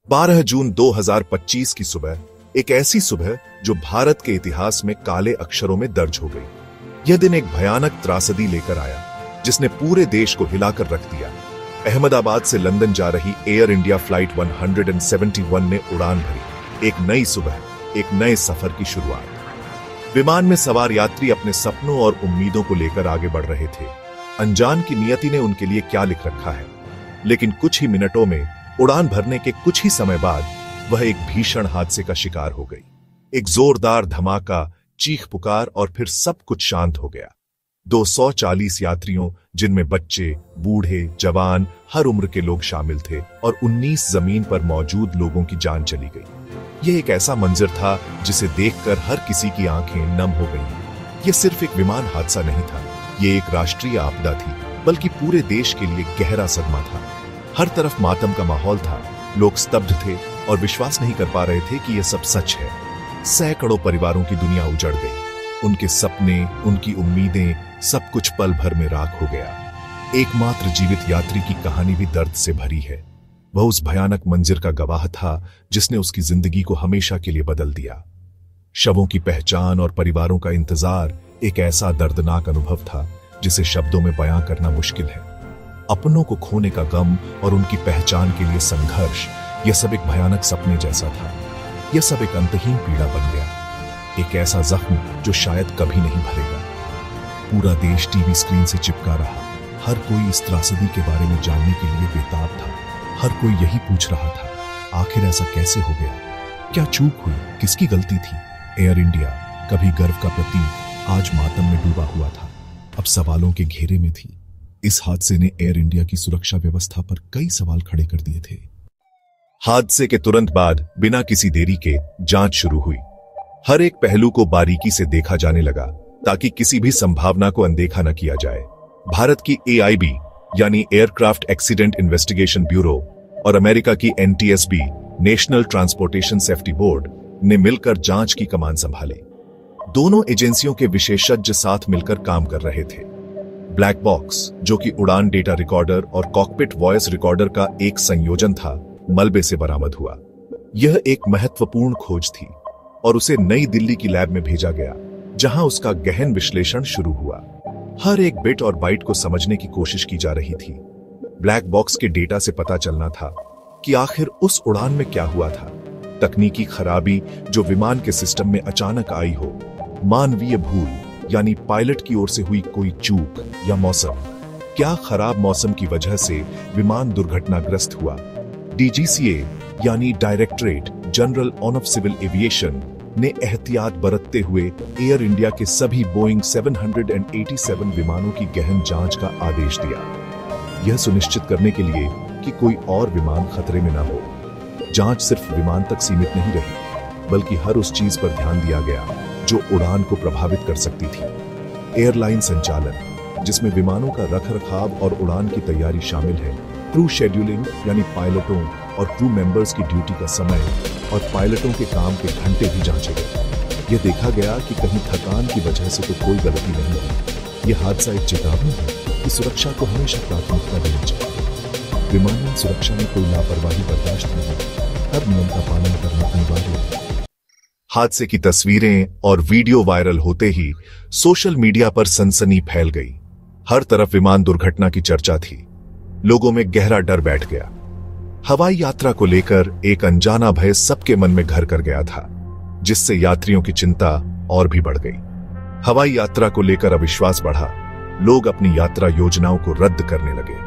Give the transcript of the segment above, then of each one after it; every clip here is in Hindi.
12 जून 2025 की सुबह, एक ऐसी सुबह जो भारत के इतिहास में काले अक्षरों में दर्ज हो गई। यह दिन एक भयानक त्रासदी लेकर आया जिसने पूरे देश को हिलाकर रख दिया। अहमदाबाद से लंदन जा रही एयर इंडिया फ्लाइट 171 ने उड़ान भरी। एक नई सुबह, एक नए सफर की शुरुआत। विमान में सवार यात्री अपने सपनों और उम्मीदों को लेकर आगे बढ़ रहे थे। अनजान की नियति ने उनके लिए क्या लिख रखा है, लेकिन कुछ ही मिनटों में, उड़ान भरने के कुछ ही समय बाद, वह एक भीषण हादसे का शिकार हो गई। एक जोरदार धमाका, चीख पुकार और फिर सब कुछ शांत हो गया। 240 यात्रियों, जिनमें बच्चे, बूढ़े, जवान, हर उम्र के लोग शामिल थे, और 19 जमीन पर मौजूद लोगों की जान चली गई। यह एक ऐसा मंजर था जिसे देखकर हर किसी की आंखें नम हो गईं। यह सिर्फ एक विमान हादसा नहीं था, यह एक राष्ट्रीय आपदा थी, बल्कि पूरे देश के लिए गहरा सदमा था। हर तरफ मातम का माहौल था, लोग स्तब्ध थे और विश्वास नहीं कर पा रहे थे कि यह सब सच है। सैकड़ों परिवारों की दुनिया उजड़ गई, उनके सपने, उनकी उम्मीदें, सब कुछ पल भर में राख हो गया। एकमात्र जीवित यात्री की कहानी भी दर्द से भरी है। वह उस भयानक मंजर का गवाह था जिसने उसकी जिंदगी को हमेशा के लिए बदल दिया। शवों की पहचान और परिवारों का इंतजार एक ऐसा दर्दनाक अनुभव था जिसे शब्दों में बयां करना मुश्किल है। अपनों को खोने का गम और उनकी पहचान के लिए संघर्ष, यह सब एक भयानक सपने जैसा था। यह सब एक अंतहीन पीड़ा बन गया, एक ऐसा जख्म जो शायद कभी नहीं भरेगा। पूरा देश टीवी स्क्रीन से चिपका रहा, हर कोई इस त्रासदी के बारे में जानने के लिए बेताब था। हर कोई यही पूछ रहा था, आखिर ऐसा कैसे हो गया? क्या चूक हुई? किसकी गलती थी? एयर इंडिया, कभी गर्व का प्रतीक, आज मातम में डूबा हुआ था, अब सवालों के घेरे में थी। इस हादसे ने एयर इंडिया की सुरक्षा व्यवस्था पर कई सवाल खड़े कर दिए थे। हादसे के तुरंत बाद बिना किसी देरी के जांच शुरू हुई। हर एक पहलू को बारीकी से देखा जाने लगा ताकि किसी भी संभावना को अनदेखा न किया जाए। भारत की AIB यानी एयरक्राफ्ट एक्सीडेंट इन्वेस्टिगेशन ब्यूरो और अमेरिका की NTSB national transportation safety board ने मिलकर जांच की कमान संभाली। दोनों एजेंसियों के विशेषज्ञ साथ मिलकर काम कर रहे थे। ब्लैक बॉक्स, जो कि उड़ान डेटा रिकॉर्डर और कॉकपिट वॉइस रिकॉर्डर का एक संयोजन था, मलबे से बरामद हुआ। यह एक महत्वपूर्ण खोज थी और उसे नई दिल्ली की लैब में भेजा गया, जहां उसका गहन विश्लेषण शुरू हुआ। हर एक बिट और बाइट को समझने की कोशिश की जा रही थी। ब्लैक बॉक्स के डेटा से पता चलना था कि आखिर उस उड़ान में क्या हुआ था। तकनीकी खराबी जो विमान के सिस्टम में अचानक आई हो, मानवीय भूल यानी पायलट की ओर से हुई कोई चूक, या मौसम, क्या खराब मौसम की वजह से विमान दुर्घटनाग्रस्त हुआ। DGCA यानी directorate general of civil aviation ने एहतियात बरतते हुए एयर इंडिया के सभी बोइंग 787 विमानों की गहन जांच का आदेश दिया, यह सुनिश्चित करने के लिए कि कोई और विमान खतरे में न हो। जांच सिर्फ विमान तक सीमित नहीं रही, बल्कि हर उस चीज पर ध्यान दिया गया जो उड़ान को प्रभावित कर सकती थी। एयरलाइन संचालन, जिसमें विमानों का रखरखाव और उड़ान की तैयारी शामिल है। क्रू शेड्यूलिंग यानी पायलटों और क्रू मेंबर्स की ड्यूटी का समय और पायलटों के काम के घंटे भी जांचे गए। यह देखा गया कि कहीं थकान की वजह से तो कोई गलती नहीं है। यह हादसा एक चेतावनी है कि सुरक्षा को हमेशा प्राथमिकता देनी चाहिए। विमानन सुरक्षा में कोई लापरवाही बर्दाश्त नहीं, हर नियम का पालन करना अनिवार्य है। हादसे की तस्वीरें और वीडियो वायरल होते ही सोशल मीडिया पर सनसनी फैल गई। हर तरफ विमान दुर्घटना की चर्चा थी। लोगों में गहरा डर बैठ गया। हवाई यात्रा को लेकर एक अनजाना भय सबके मन में घर कर गया था, जिससे यात्रियों की चिंता और भी बढ़ गई। हवाई यात्रा को लेकर अविश्वास बढ़ा। लोग अपनी यात्रा योजनाओं को रद्द करने लगे।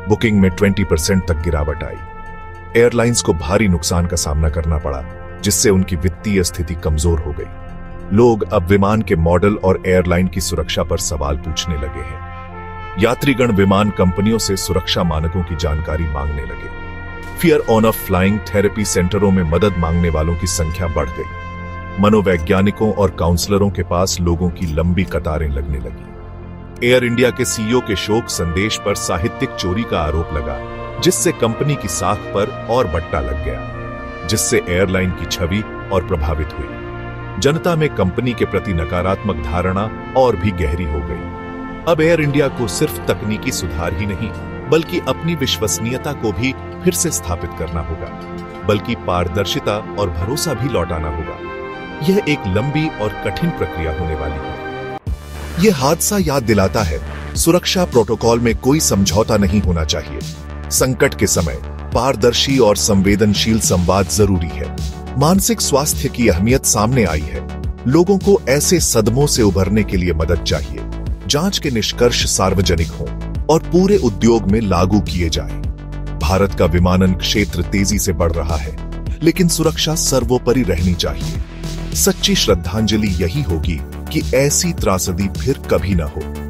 बुकिंग में 20% तक गिरावट आई। एयरलाइंस को भारी नुकसान का सामना करना पड़ा, जिससे उनकी वित्तीय स्थिति कमजोर हो गई। लोग अब विमान के मॉडल और एयरलाइन की सुरक्षा पर सवाल पूछने लगे हैं। यात्रीगण विमान कंपनियों से सुरक्षा मानकों की जानकारी मांगने लगे। फियर ऑन फ्लाइंग थेरेपी सेंटरों में मदद मांगने वालों की संख्या बढ़ गई। मनोवैज्ञानिकों और काउंसलरों के पास लोगों की लंबी कतारें लगने लगी। एयर इंडिया के CEO के शोक संदेश पर साहित्यिक चोरी का आरोप लगा, जिससे कंपनी की साख पर और बट्टा लग गया, जिससे एयरलाइन की छवि और प्रभावित हुई। जनता में कंपनी के प्रति नकारात्मक धारणा और भी गहरी हो गई। अब एयर इंडिया को सिर्फ तकनीकी सुधार ही नहीं, बल्कि अपनी विश्वसनीयता को भी फिर से स्थापित करना होगा, बल्कि पारदर्शिता और भरोसा भी लौटाना होगा। यह एक लंबी और कठिन प्रक्रिया होने वाली है। यह हादसा याद दिलाता है, सुरक्षा प्रोटोकॉल में कोई समझौता नहीं होना चाहिए। संकट के समय पारदर्शी और संवेदनशील संवाद जरूरी है। मानसिक स्वास्थ्य की अहमियत सामने आई है। लोगों को ऐसे सदमों से उभरने के लिए मदद चाहिए। जांच के निष्कर्ष सार्वजनिक हों और पूरे उद्योग में लागू किए जाएं। भारत का विमानन क्षेत्र तेजी से बढ़ रहा है, लेकिन सुरक्षा सर्वोपरि रहनी चाहिए। सच्ची श्रद्धांजलि यही होगी कि ऐसी त्रासदी फिर कभी न हो।